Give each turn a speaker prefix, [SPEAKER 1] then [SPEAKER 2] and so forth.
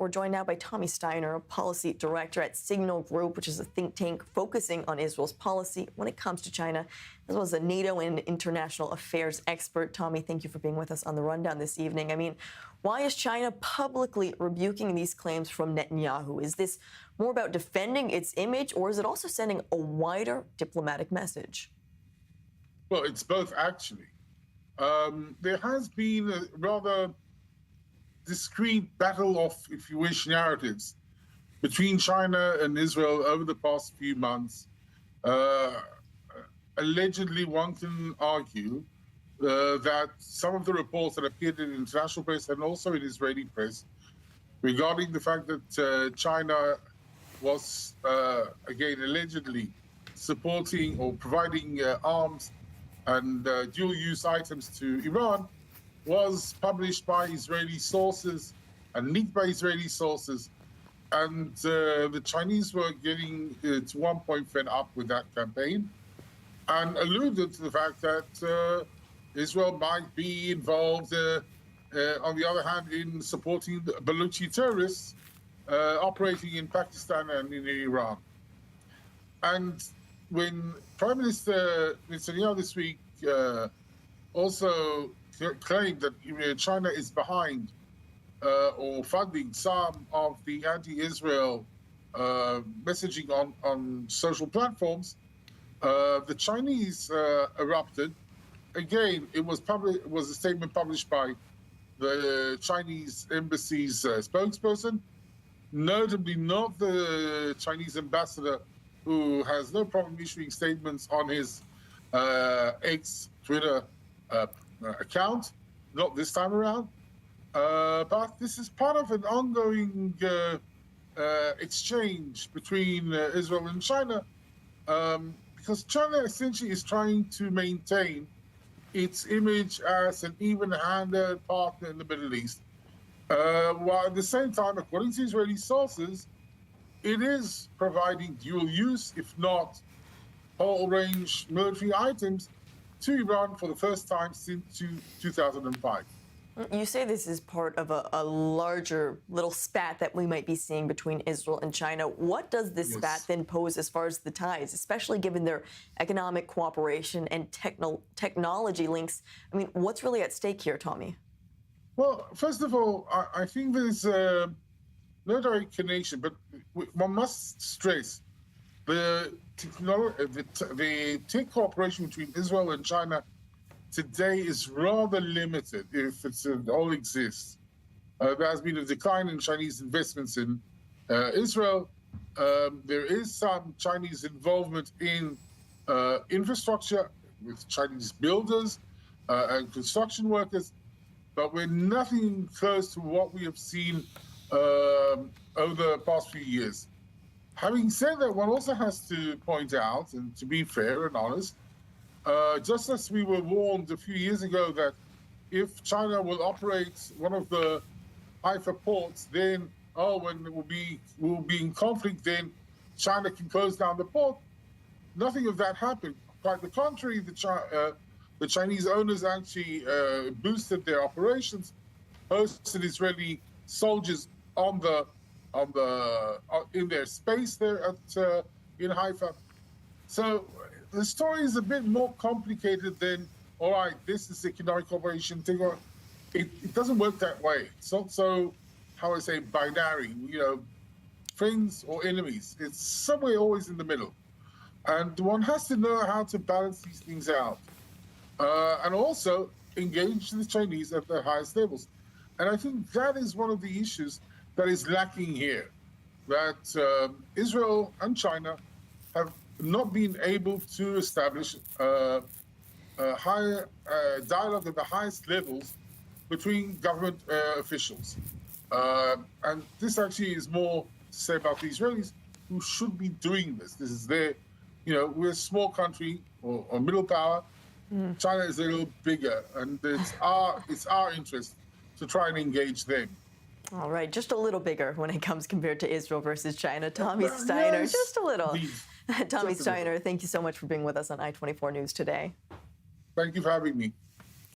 [SPEAKER 1] We're joined now by Tommy Steiner, Policy Director at Signal Group, which is a think tank focusing on Israel's policy when it comes to China, as well as a NATO and international affairs expert. Tommy, thank you for being with us on the Rundown this evening. I mean, why is China publicly rebuking these claims from Netanyahu? Is this more about defending its image, or is it also sending a wider diplomatic message?
[SPEAKER 2] Well, it's both, actually. There has been a rather discrete battle of, if you wish, narratives between China and Israel over the past few months. Allegedly, one can argue that some of the reports that appeared in international press and also in Israeli press regarding the fact that China was, again, allegedly supporting or providing arms and dual-use items to Iran was published by Israeli sources and leaked by Israeli sources. And the Chinese were getting to one point fed up with that campaign and alluded to the fact that Israel might be involved, on the other hand, in supporting the Baluchi terrorists operating in Pakistan and in Iran. And when Prime Minister Netanyahu this week also claimed that China is behind or funding some of the anti-Israel messaging on social platforms, the Chinese erupted. Again, it was a statement published by the Chinese embassy's spokesperson, notably not the Chinese ambassador, who has no problem issuing statements on his ex Twitter account, not this time around. But this is part of an ongoing exchange between Israel and China, because China essentially is trying to maintain its image as an even-handed partner in the Middle East, while at the same time, according to Israeli sources, it is providing dual use, if not whole-range military items to Iran for the first time since 2005.
[SPEAKER 1] You say this is part of a larger little spat that we might be seeing between Israel and China. What does this spat then pose as far as the ties, especially given their economic cooperation and technology links? I mean, what's really at stake here, Tommy?
[SPEAKER 2] Well, first of all, I think there's no direct connection, but one must stress the tech cooperation between Israel and China today is rather limited, if it all exists. There has been a decline in Chinese investments in Israel. There is some Chinese involvement in infrastructure with Chinese builders and construction workers, but we're nothing close to what we have seen over the past few years. Having said that, one also has to point out, and to be fair and honest, just as we were warned a few years ago that if China will operate one of the Haifa ports, then, when we'll be in conflict, then China can close down the port. Nothing of that happened. Quite the contrary, the Chinese owners actually boosted their operations, hosted Israeli soldiers in their space there in Haifa. So the story is a bit more complicated than, all right, this is economic cooperation. It doesn't work that way. It's not so, how I say, binary, friends or enemies. It's somewhere always in the middle. And one has to know how to balance these things out. And also engage the Chinese at the highest levels. And I think that is one of the issues that is lacking here, that Israel and China have not been able to establish a higher dialogue at the highest levels between government officials. And this actually is more to say about the Israelis, who should be doing this. This is their, we're a small country or middle power. China is a little bigger, and it's our interest to try and engage them.
[SPEAKER 1] All right, just a little bigger when it comes compared to Israel versus China. Tommy Steiner, just a little. Tommy Steiner, thank you so much for being with us on i24 News today.
[SPEAKER 2] Thank you for having me.